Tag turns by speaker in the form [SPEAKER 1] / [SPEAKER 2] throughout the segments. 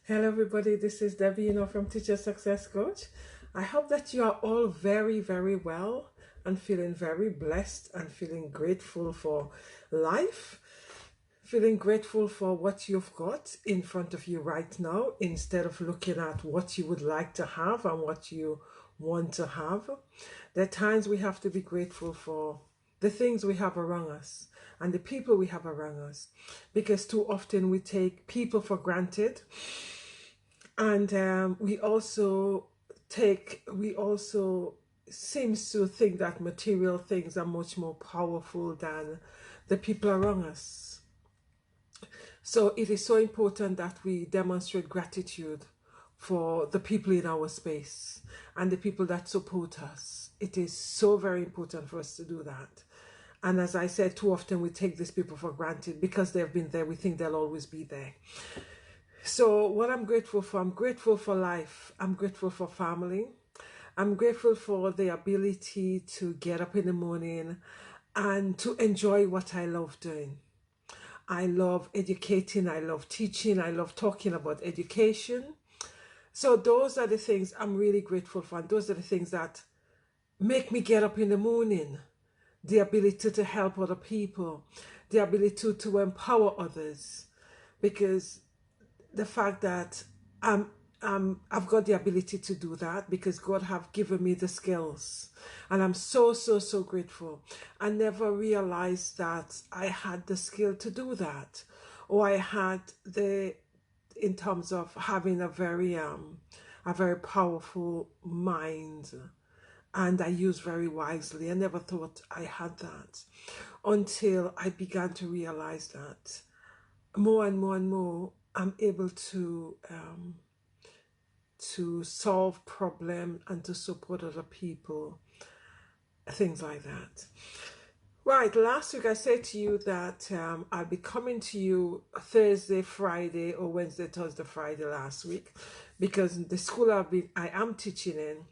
[SPEAKER 1] Hello everybody, this is Debbie, from Teacher Success Coach. I hope that you are all very, very well and feeling very blessed and feeling grateful for life, feeling grateful for what you've got in front of you right now instead of looking at what you would like to have and what you want to have. There are times we have to be grateful for the things we have around us and the people we have around us, because too often we take people for granted, and we also seems to think that material things are much more powerful than the people around us. So it is so important that we demonstrate gratitude for the people in our space and the people that support us. It is so very important for us to do that. And as I said, too often we take these people for granted because they've been there. We think they'll always be there. So what I'm grateful for, I'm grateful for life. I'm grateful for family. I'm grateful for the ability to get up in the morning and to enjoy what I love doing. I love educating, I love teaching, I love talking about education. So those are the things I'm really grateful for. And those are the things that make me get up in the morning. The ability to help other people, the ability to empower others, because the fact that I've got the ability to do that because God have given me the skills, and I'm so grateful. I never realized that I had the skill to do that, or I had in terms of having a very powerful mind, and I use very wisely. I never thought I had that until I began to realize that more and more I'm able to solve problems and to support other people, things like that. Right, last week I said to you that I'll be coming to you Thursday, Friday, or Wednesday, Thursday, Friday last week, because the school I am teaching in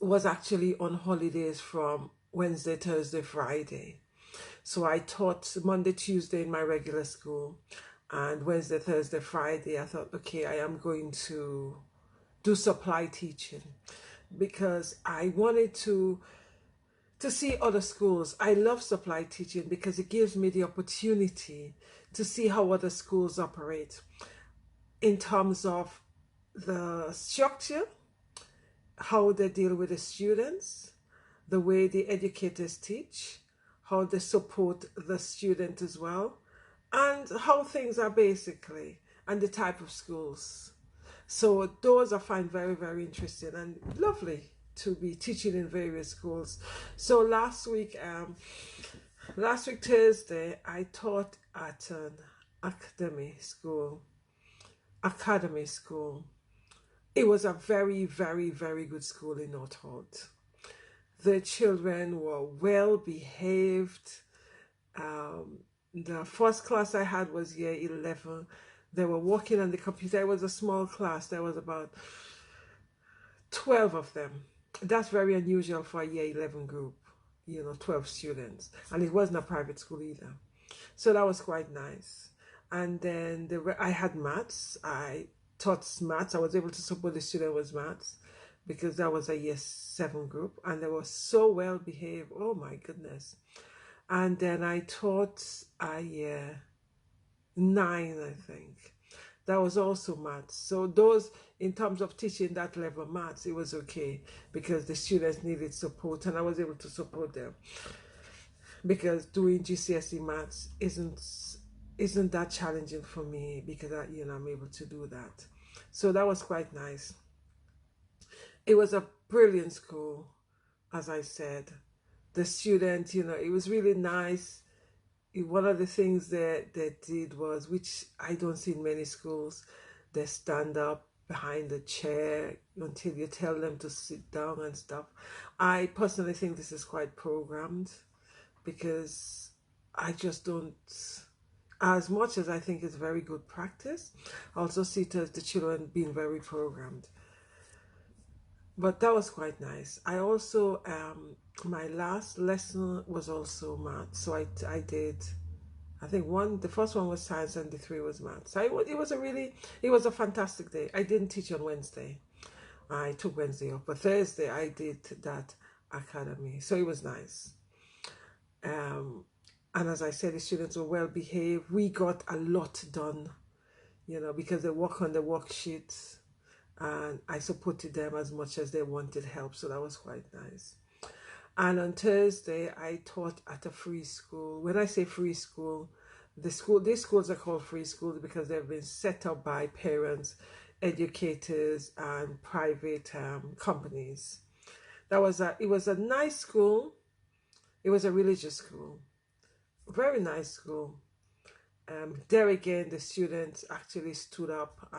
[SPEAKER 1] was actually on holidays from Wednesday, Thursday, Friday. So I taught Monday, Tuesday in my regular school, and Wednesday, Thursday, Friday, I thought, okay, I am going to do supply teaching because I wanted to see other schools. I love supply teaching because it gives me the opportunity to see how other schools operate in terms of the structure, how they deal with the students, the way the educators teach, how they support the student as well, and how things are basically, and the type of schools. So those I find very, very interesting and lovely to be teaching in various schools. So last week Thursday, I taught at an academy school. It was a very, very, very good school in North Holt. The children were well behaved. The first class I had was year 11. They were working on the computer. It was a small class. There was about 12 of them. That's very unusual for a year 11 group, 12 students. And it wasn't a private school either. So that was quite nice. And then I had maths. I taught maths. I was able to support the student with maths because that was a year 7 group. And they were so well behaved. Oh my goodness. And then I taught a year 9, I think. That was also maths. So those, in terms of teaching that level maths, it was okay because the students needed support and I was able to support them. Because doing GCSE maths isn't that challenging for me because I'm able to do that. So that was quite nice. It was a brilliant school, as I said. The student, it was really nice. One of the things that they did was, which I don't see in many schools, they stand up behind the chair until you tell them to sit down and stuff. I personally think this is quite programmed because I just don't, as much as I think it's very good practice, I also see it as the children being very programmed. But that was quite nice. I also, my last lesson was also math. So I did I think the first one was science and the three was math. So it was a fantastic day. I didn't teach on Wednesday. I took Wednesday off, but Thursday I did that academy. So it was nice. And as I said, the students were well behaved. We got a lot done, because they work on the worksheets, and I supported them as much as they wanted help. So that was quite nice. And on Thursday, I taught at a free school. When I say free school, these schools are called free schools because they've been set up by parents, educators, and private companies. It was a nice school. It was a religious school, very nice school. There again, the students actually stood up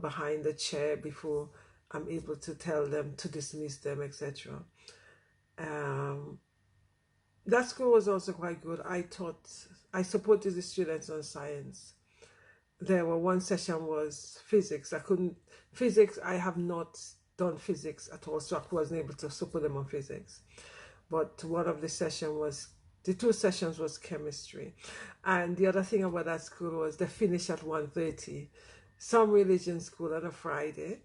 [SPEAKER 1] behind the chair before I'm able to tell them to dismiss them, etc. That school was also quite good. I supported the students on science. One session was physics. I have not done physics at all, so I wasn't able to support them on physics. But the two sessions was chemistry. And the other thing about that school was they finished at 1:30. Some religion school on a Friday,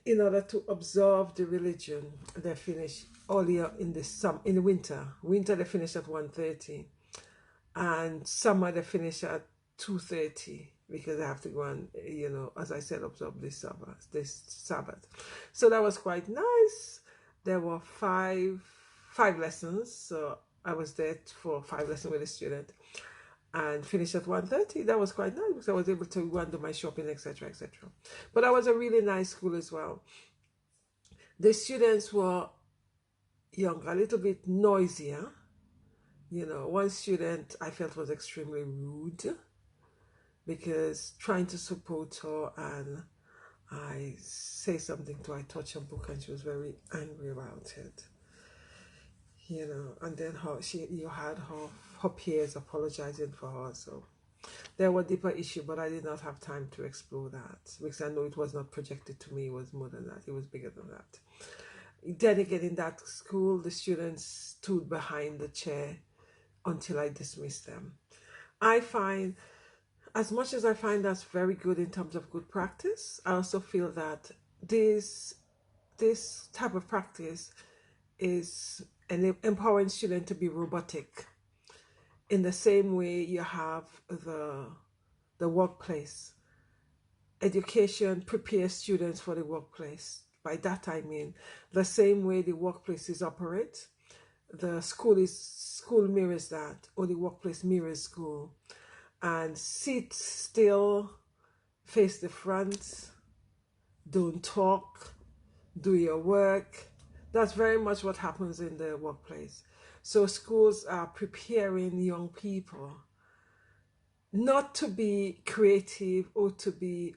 [SPEAKER 1] in order to observe the religion, they finish earlier in the winter. Winter they finish at 1:30. And summer they finish at 2:30 because they have to go and, as I said, observe this Sabbath. So that was quite nice. There were five lessons, so I was there for 5 lessons with a student and finished at 1:30. That was quite nice because I was able to go and do my shopping, etc., etc. But that was a really nice school as well. The students were younger, a little bit noisier. One student I felt was extremely rude because trying to support her, and I say something to her, I touch her book, and she was very angry about it. And then you had her peers apologizing for her. So there were deeper issues, but I did not have time to explore that because I know it was not projected to me. It was more than that. It was bigger than that. Then again, in that school, the students stood behind the chair until I dismissed them. I find, as much as I find that's very good in terms of good practice, I also feel that this type of practice is empowering students to be robotic. In the same way you have the workplace. Education prepares students for the workplace. By that I mean the same way the workplaces operate. The school mirrors that, or the workplace mirrors school. And sit still, face the front, don't talk, do your work. That's very much what happens in the workplace. So schools are preparing young people not to be creative or to be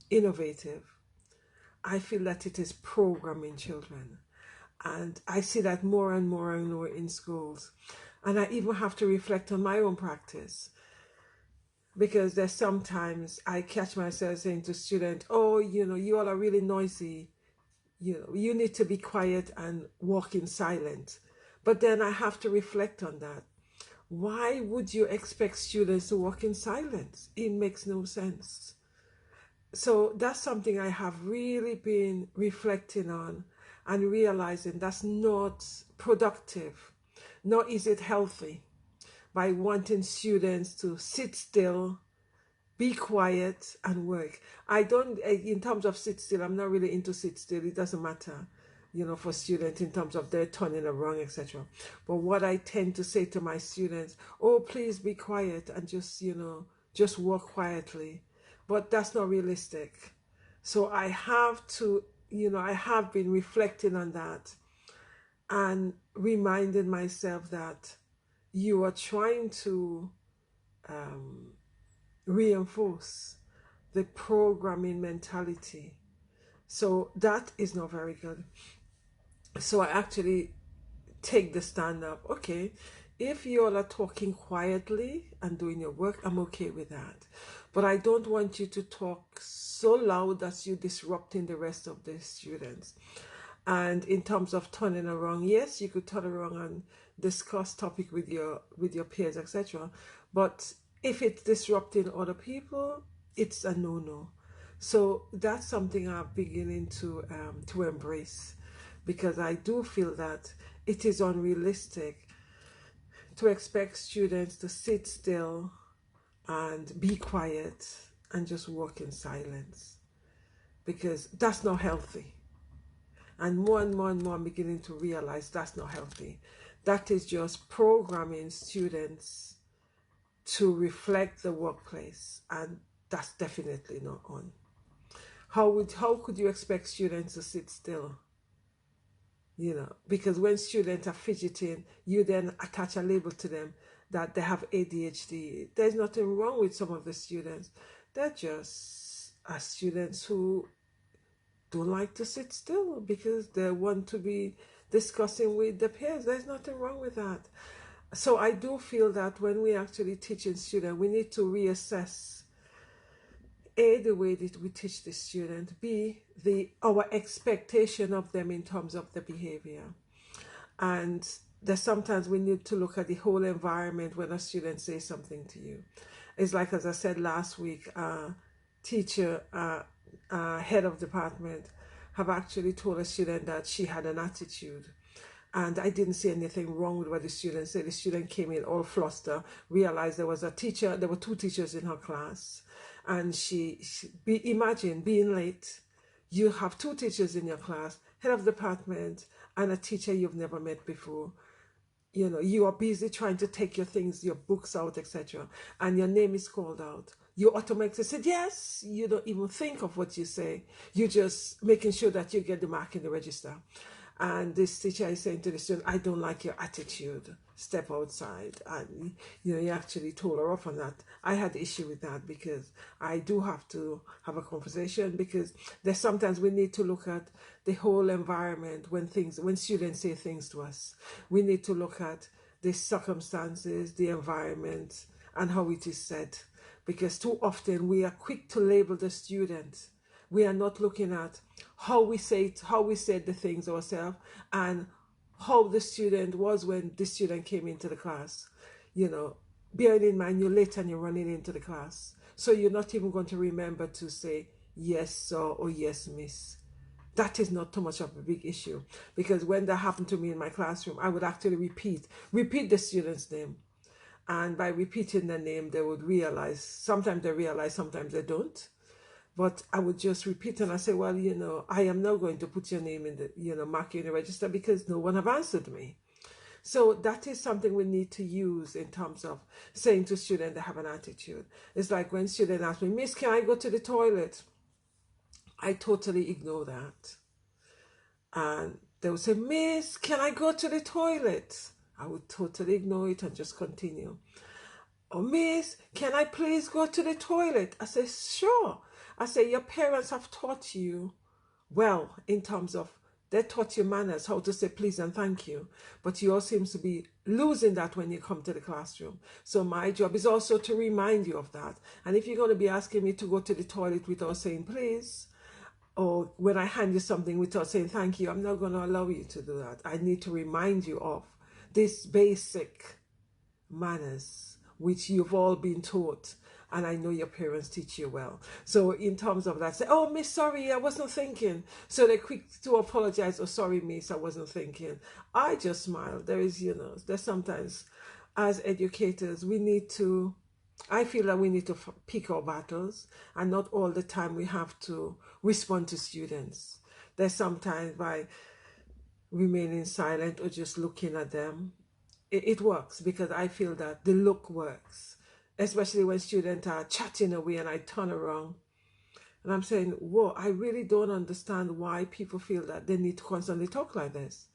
[SPEAKER 1] innovative. I feel that it is programming children. And I see that more and more and more in schools. And I even have to reflect on my own practice. Because there's sometimes I catch myself saying to students, oh, you all are really noisy. You need to be quiet and walk in silence. But then I have to reflect on that. Why would you expect students to walk in silence? It makes no sense. So that's something I have really been reflecting on and realizing that's not productive, nor is it healthy, by wanting students to sit still, be quiet, and work. I don't, in terms of sit still, I'm not really into sit still. It doesn't matter, for students in terms of their turning around, etc. But what I tend to say to my students, oh, please be quiet and just work quietly. But that's not realistic. So I have to, I have been reflecting on that and reminding myself that you are trying to reinforce the programming mentality. So that is not very good. So I actually take the stand up. Okay, if you all are talking quietly and doing your work, I'm okay with that. But I don't want you to talk so loud that you're disrupting the rest of the students. And in terms of turning around, yes, you could turn around and discuss topic with your peers, etc. But if it's disrupting other people, it's a no-no. So that's something I'm beginning to embrace, because I do feel that it is unrealistic to expect students to sit still and be quiet and just work in silence, because that's not healthy. And more and more and more I'm beginning to realize that's not healthy. That is just programming students to reflect the workplace, and that's definitely not on. How could you expect students to sit still? Because when students are fidgeting, you then attach a label to them that they have ADHD. There's nothing wrong with some of the students. They're just students who don't like to sit still because they want to be discussing with their peers. There's nothing wrong with that. So I do feel that when we actually teaching students, we need to reassess A, the way that we teach the student, B, our expectation of them in terms of the behavior. And that sometimes we need to look at the whole environment when a student says something to you. It's like, as I said last week, teacher, head of department, have actually told a student that she had an attitude. And I didn't see anything wrong with what the student said. The student came in all flustered, realized there was a teacher, there were two teachers in her class. And imagine being late. You have two teachers in your class, head of department, and a teacher you've never met before. You are busy trying to take your things, your books out, etc. And your name is called out. You automatically said yes. You don't even think of what you say. You're just making sure that you get the mark in the register. And this teacher is saying to the student, I don't like your attitude. Step outside. And, he actually told her off on that. I had issue with that because I do have to have a conversation, because there's sometimes we need to look at the whole environment when students say things to us. We need to look at the circumstances, the environment, and how it is said. Because too often we are quick to label the student. We are not looking at how we said the things ourselves, and how the student was when the student came into the class. Bearing in mind you're late and you're running into the class. So you're not even going to remember to say yes sir or yes miss. That is not too much of a big issue, because when that happened to me in my classroom, I would actually repeat the student's name. And by repeating the name, they would realize. Sometimes they realize, sometimes they don't. But I would just repeat, and I say, well, I am not going to put your name in the, mark you in the register, because no one have answered me. So that is something we need to use in terms of saying to students they have an attitude. It's like when students ask me, Miss, can I go to the toilet? I totally ignore that. And they would say, Miss, can I go to the toilet? I would totally ignore it and just continue. Or, Miss, can I please go to the toilet? I say, sure. I say, your parents have taught you well in terms of, they taught you manners, how to say please and thank you. But you all seem to be losing that when you come to the classroom. So my job is also to remind you of that. And if you're going to be asking me to go to the toilet without saying please, or when I hand you something without saying thank you, I'm not going to allow you to do that. I need to remind you of this basic manners, which you've all been taught, and I know your parents teach you well. So in terms of that, say, oh, miss, sorry, I wasn't thinking. So they're quick to apologize. Oh, sorry, miss, I wasn't thinking. I just smile. There's sometimes as educators, I feel that we need to pick our battles, and not all the time we have to respond to students. There's sometimes by remaining silent or just looking at them, it works, because I feel that the look works, especially when students are chatting away and I turn around and I'm saying, whoa, I really don't understand why people feel that they need to constantly talk like this.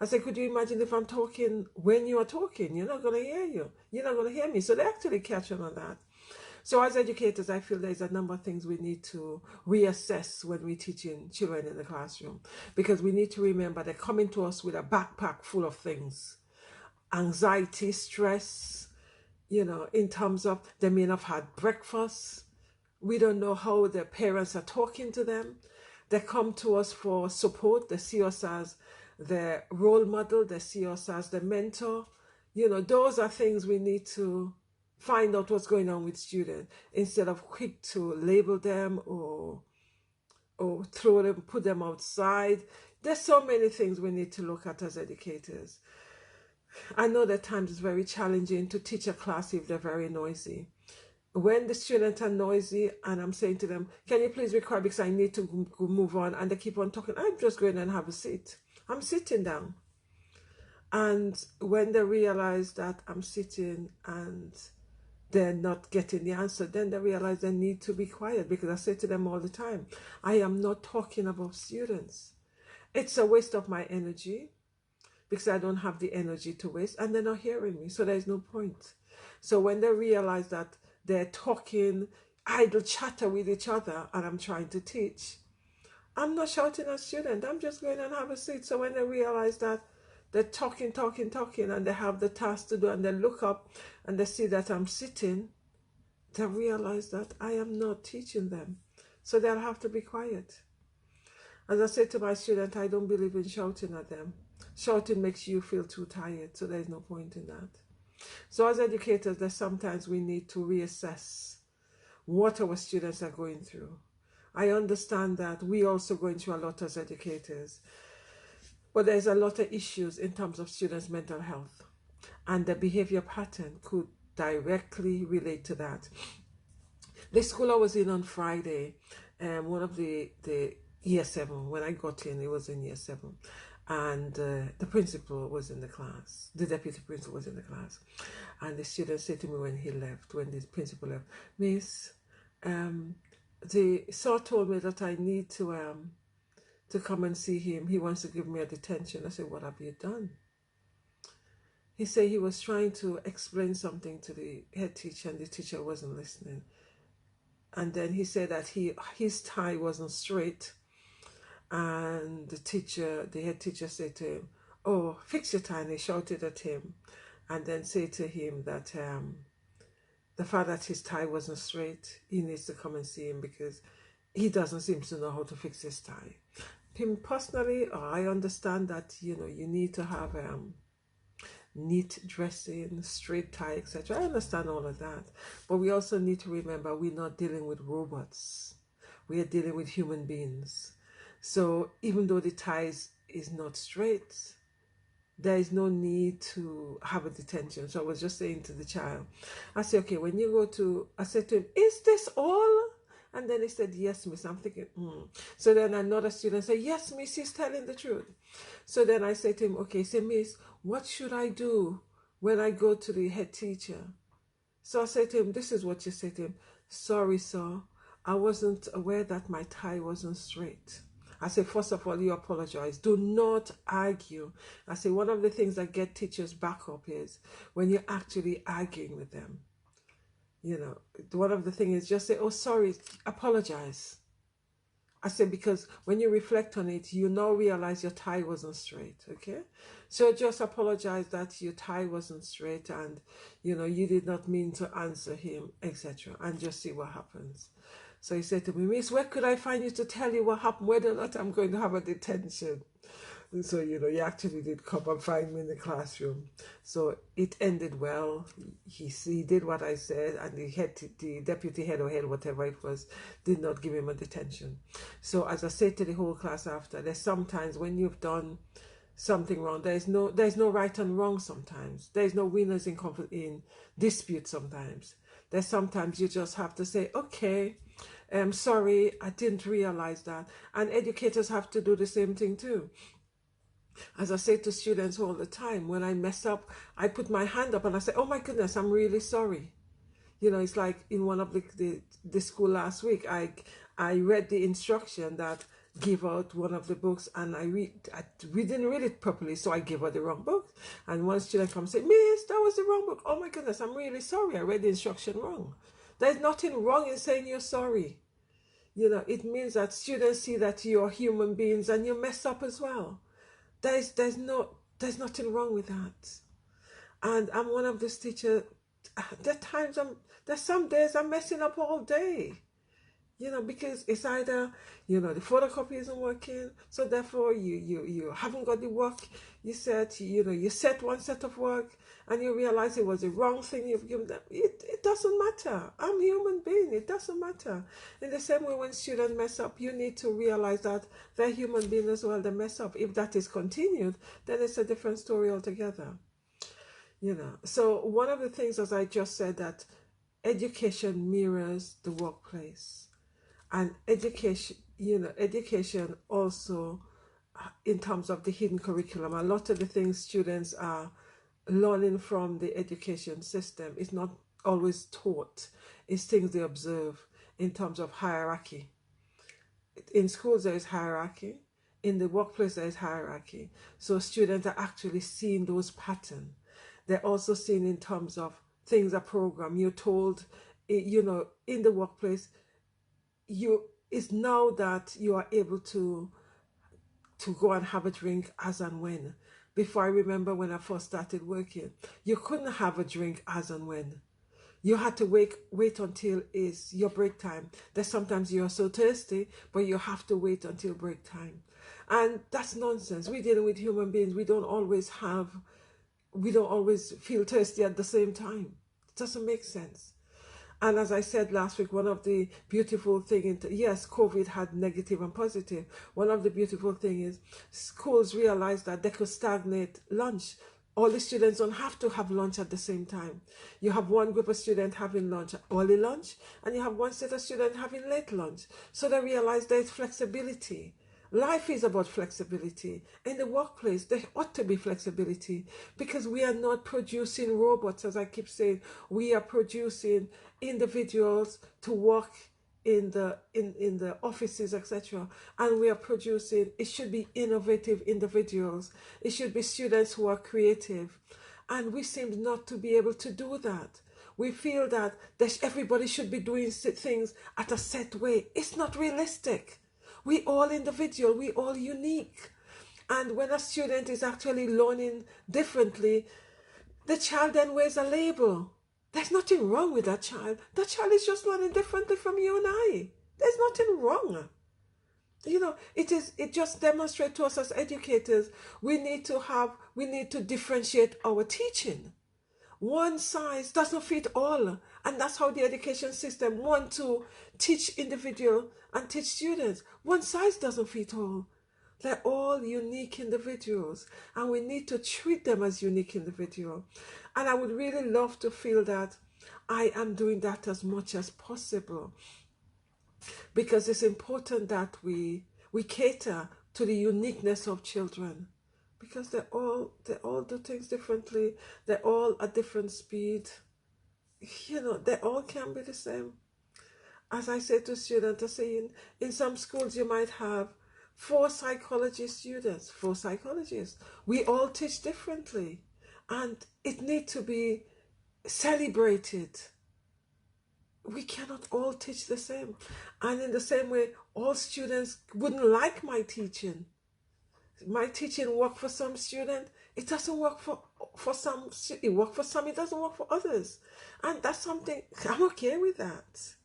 [SPEAKER 1] I said, could you imagine if I'm talking when you are talking? You're not going to hear you. You're not going to hear me. So they actually catch on that. So as educators, I feel there's a number of things we need to reassess when we're teaching children in the classroom, because we need to remember they're coming to us with a backpack full of things. Anxiety, stress, in terms of they may not have had breakfast. We don't know how their parents are talking to them. They come to us for support. They see us as the role model, they see us as the mentor. Those are things we need to find out what's going on with students instead of quick to label them or throw them, put them outside. There's so many things we need to look at as educators. I know that times it's very challenging to teach a class if they're very noisy. When the students are noisy and I'm saying to them, can you please be quiet because I need to move on, and they keep on talking, I'm just going and have a seat. I'm sitting down. And when they realize that I'm sitting and they're not getting the answer, then they realize they need to be quiet, because I say to them all the time, I am not talking about students. It's a waste of my energy because I don't have the energy to waste, and they're not hearing me, so there's no point. So when they realize that they're talking idle chatter with each other and I'm trying to teach, I'm not shouting at students, I'm just going and have a seat. So when they realize that they're talking, and they have the task to do, and they look up and they see that I'm sitting, they realize that I am not teaching them. So they'll have to be quiet. As I said to my student, I don't believe in shouting at them. Shouting makes you feel too tired, so there's no point in that. So as educators, there's sometimes we need to reassess what our students are going through. I understand that we also going through a lot as educators, but there's a lot of issues in terms of students' mental health, and the behavior pattern could directly relate to that. The school I was in on Friday, one of the year 7, when I got in, it was in year 7, and the principal was in the class, the deputy principal was in the class, and the student said to me when the principal left, Miss, the sir told me that I need to come and see him. He wants to give me a detention. I said, what have you done? He said he was trying to explain something to the head teacher and the teacher wasn't listening. And then he said that his tie wasn't straight, and the head teacher said to him, oh, fix your tie, and he shouted at him, and then said to him that the fact that his tie wasn't straight, he needs to come and see him because he doesn't seem to know how to fix his tie. Him personally, I understand that you need to have neat dressing, straight tie, etc. I understand all of that, but we also need to remember we're not dealing with robots. We are dealing with human beings. So even though the tie is not straight, there is no need to have a detention. So I was just saying to the child, I said, okay, when you go to, I said to him, is this all? And then he said, yes, miss. I'm thinking, So then another student said, yes, miss, he's telling the truth. So then I said to him, okay, say, miss, what should I do when I go to the head teacher? So I said to him, this is what you said to him. Sorry, sir, I wasn't aware that my tie wasn't straight. I say, first of all, you apologize. Do not argue. I say, one of the things that get teachers back up is when you're actually arguing with them. One of the things is just say, oh, sorry, apologize. I say, because when you reflect on it, you now realize your tie wasn't straight, okay? So just apologize that your tie wasn't straight and, you did not mean to answer him, etc. And just see what happens. So he said to me, Miss, where could I find you to tell you what happened, whether or not I'm going to have a detention? And so, he actually did come and find me in the classroom. So it ended well. He did what I said, and the deputy head or head, whatever it was, did not give him a detention. So as I said to the whole class after, there's sometimes when you've done something wrong, there's no right and wrong sometimes. There's no winners in dispute sometimes. There's sometimes you just have to say, okay, I'm sorry, I didn't realize that. And educators have to do the same thing too. As I say to students all the time, when I mess up, I put my hand up and I say, oh my goodness, I'm really sorry. It's like in one of the school last week, I read the instruction that give out one of the books, and we didn't read it properly, so I gave her the wrong book. And one student comes and say, Miss, that was the wrong book. Oh my goodness, I'm really sorry. I read the instruction wrong. There's nothing wrong in saying you're sorry. It means that students see that you're human beings and you mess up as well. There's nothing wrong with that. And I'm one of those teachers. There's some days I'm messing up all day. because it's either, the photocopy isn't working, so therefore you haven't got the work you said, you set one set of work and you realize it was the wrong thing you've given them. It doesn't matter. I'm a human being. It doesn't matter. In the same way, when students mess up, you need to realize that they're human beings as well. They mess up. If that is continued, then it's a different story altogether. So one of the things, as I just said, that education mirrors the workplace, and education also, in terms of the hidden curriculum, a lot of the things students are learning from the education system is not always taught. It's things they observe in terms of hierarchy. In schools there is hierarchy, in the workplace there is hierarchy, so students are actually seeing those patterns. They're also seeing in terms of things are programmed. You're told, in the workplace, it's now that you are able to go and have a drink as and when. Before, I remember when I first started working, you couldn't have a drink as and when. You had to wait until it's your break time. That sometimes you're so thirsty, but you have to wait until break time. And that's nonsense. We're dealing with human beings. We don't always feel thirsty at the same time. It doesn't make sense. And as I said last week, one of the beautiful things, yes, COVID had negative and positive. One of the beautiful things is schools realized that they could stagnate lunch. All the students don't have to have lunch at the same time. You have one group of students having lunch, early lunch, and you have one set of students having late lunch. So they realize there's flexibility. Life is about flexibility. In the workplace, there ought to be flexibility, because we are not producing robots, as I keep saying. We are producing individuals to work in the offices, etc. And we are producing, it should be innovative individuals. It should be students who are creative. And we seem not to be able to do that. We feel that everybody should be doing things at a set way. It's not realistic. We all individual, we all unique. And when a student is actually learning differently, the child then wears a label. There's nothing wrong with that child. That child is just learning differently from you and I. There's nothing wrong. It just demonstrates to us as educators, we need to differentiate our teaching. One size doesn't fit all, and that's how the education system wants to teach individual and teach students. One size doesn't fit all. They're all unique individuals, and we need to treat them as unique individuals. And I would really love to feel that I am doing that as much as possible, because it's important that we cater to the uniqueness of children, because they all do things differently. They're all at different speed. They all can be the same. As I say to students, I say in some schools you might have 4 psychology students, 4 psychologists. We all teach differently, and it needs to be celebrated. We cannot all teach the same. And in the same way, all students wouldn't like my teaching. My teaching work for some students. It doesn't work for some. It works for some. It doesn't work for others. And that's something, I'm okay with that.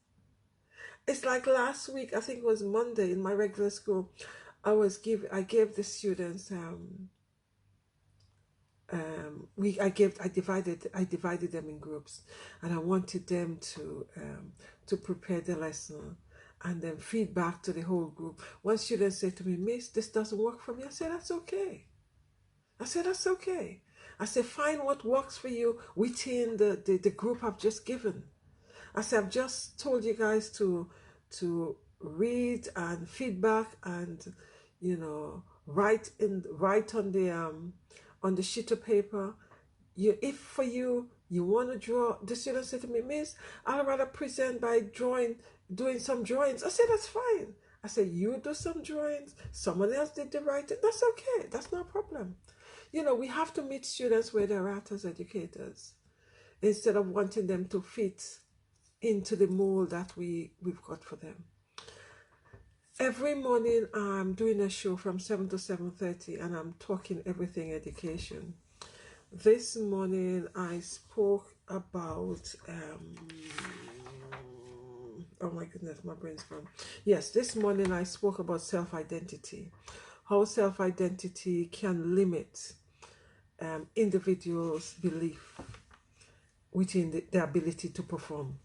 [SPEAKER 1] It's like last week, I think it was Monday, in my regular school, I gave the students I divided them in groups, and I wanted them to prepare the lesson and then feed back to the whole group. One student said to me, "Miss, this doesn't work for me." I said, "That's okay." That's okay. I said, "Find what works for you within the group I've just given." I said, "I've just told you guys to read and feedback and write on the sheet of paper. If for you want to draw." The student said to me, "Miss, I'd rather present by doing some drawings." I said, "That's fine." I said, "You do some drawings, someone else did the writing. That's okay. That's no problem." We have to meet students where they're at as educators, instead of wanting them to fit into the mold that we've got for them. Every morning I'm doing a show from 7 to 7:30, and I'm talking everything education. This morning I spoke about oh my goodness, my brain's gone. Yes, this morning I spoke about self-identity, how self-identity can limit individuals' belief within the ability to perform.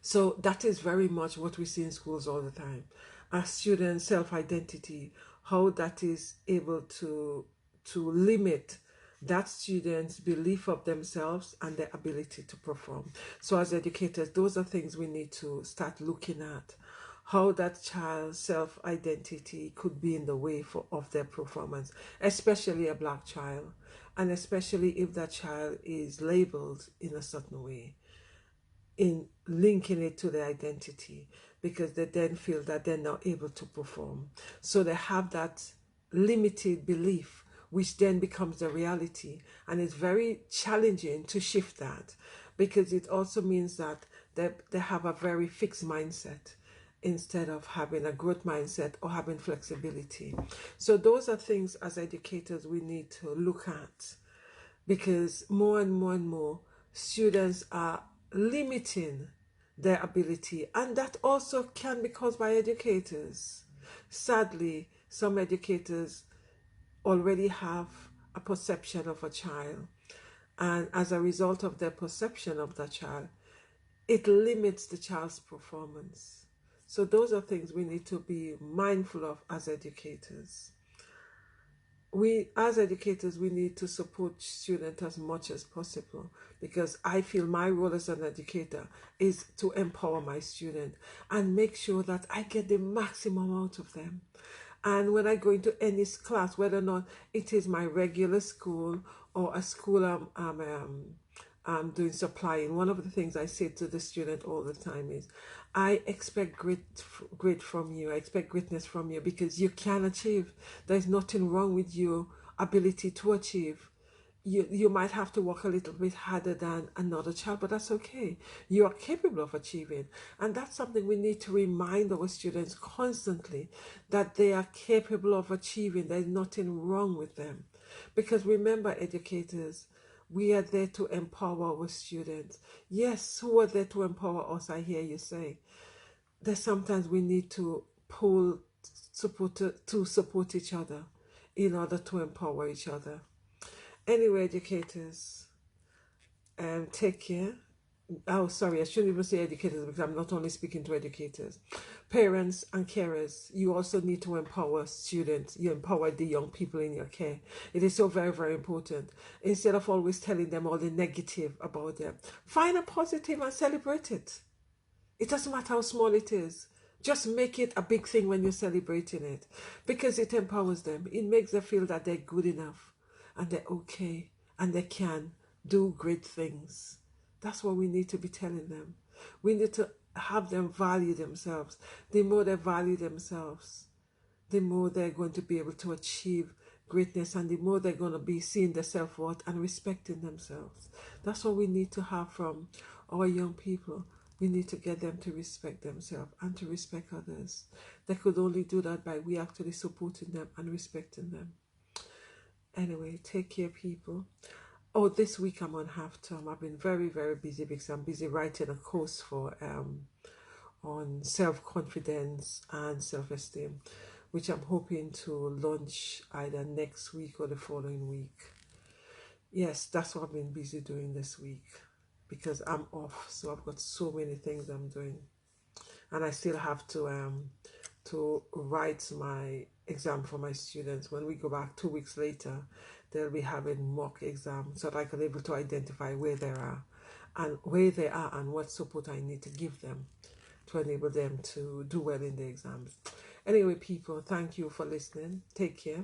[SPEAKER 1] So that is very much what we see in schools all the time. As students' self-identity, how that is able to limit that student's belief of themselves and their ability to perform. So as educators, those are things we need to start looking at. How that child's self-identity could be in the way of their performance, especially a Black child, and especially if that child is labeled in a certain way, in linking it to their identity, because they then feel that they're not able to perform. So they have that limited belief, which then becomes the reality. And it's very challenging to shift that, because it also means that they have a very fixed mindset instead of having a growth mindset or having flexibility. So those are things as educators we need to look at, because more and more and more students are limiting their ability, and that also can be caused by educators. Sadly, some educators already have a perception of a child, and as a result of their perception of that child, it limits the child's performance. So those are things we need to be mindful of as educators. We, as educators, we need to support students as much as possible, because I feel my role as an educator is to empower my student and make sure that I get the maximum out of them. And when I go into any class, whether or not it is my regular school or a school I'm doing supplying, one of the things I say to the student all the time is, I expect grit from you. I expect greatness from you, because you can achieve. There's nothing wrong with your ability to achieve. You might have to work a little bit harder than another child, but that's okay. You are capable of achieving. And that's something we need to remind our students constantly, that they are capable of achieving. There's nothing wrong with them. Because remember, educators, we are there to empower our students. Yes, who are there to empower us, I hear you say. That sometimes we need to pull support to support each other in order to empower each other. Anyway, educators, take care. Oh, sorry, I shouldn't even say educators, because I'm not only speaking to educators. Parents and carers, you also need to empower students. You empower the young people in your care. It is so very, very important. Instead of always telling them all the negative about them, find a positive and celebrate it. It doesn't matter how small it is. Just make it a big thing when you're celebrating it, because it empowers them. It makes them feel that they're good enough and they're okay and they can do great things. That's what we need to be telling them. We need to have them value themselves. The more they value themselves, the more they're going to be able to achieve greatness, and the more they're going to be seeing their self-worth and respecting themselves. That's what we need to have from our young people. We need to get them to respect themselves and to respect others. They could only do that by we actually supporting them and respecting them. Anyway, take care, people. Oh, this week I'm on half term. I've been very, very busy, because I'm busy writing a course for on self-confidence and self-esteem, which I'm hoping to launch either next week or the following week. Yes, that's what I've been busy doing this week, because I'm off, so I've got so many things I'm doing, and I still have to write my exam for my students. When we go back 2 weeks later, they'll be having mock exams, so that I can be able to identify where they are and what support I need to give them to enable them to do well in the exams. Anyway, people, thank you for listening. Take care.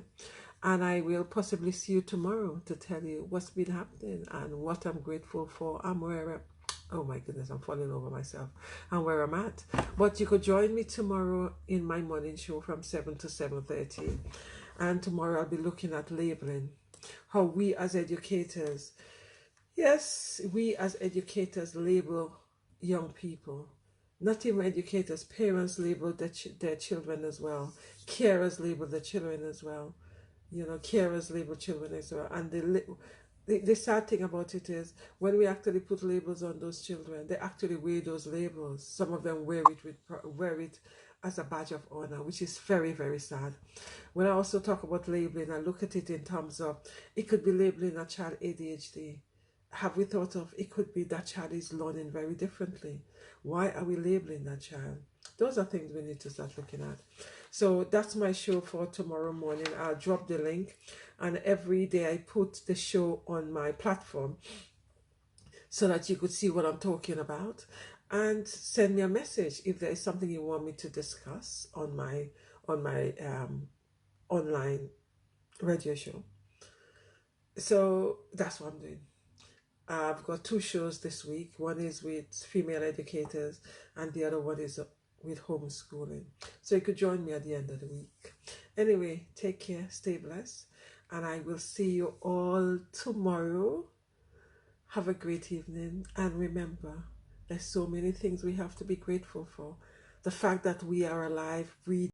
[SPEAKER 1] And I will possibly see you tomorrow to tell you what's been happening and what I'm grateful for. Oh my goodness, I'm falling over myself, and where I'm at. But you could join me tomorrow in my morning show from 7 to 7:30. And tomorrow I'll be looking at labeling. How we as educators, yes, we as educators label young people. Not even educators, parents label their children as well. Carers label their children as well. Carers label children as well. And the sad thing about it is when we actually put labels on those children, they actually wear those labels. Some of them wear it as a badge of honor, which is very, very sad. When I also talk about labeling, I look at it in terms of it could be labeling a child ADHD. Have we thought of it could be that child is learning very differently? Why are we labeling that child? Those are things we need to start looking at. So that's my show for tomorrow morning. I'll drop the link, and every day I put the show on my platform so that you could see what I'm talking about, and send me a message if there is something you want me to discuss on my online radio show. So that's what I'm doing. I've got 2 shows this week. One is with female educators, and the other one is with homeschooling. So you could join me at the end of the week. Anyway, take care, stay blessed, and I will see you all tomorrow. Have a great evening, and remember, there's so many things we have to be grateful for. The fact that we are alive, breathing.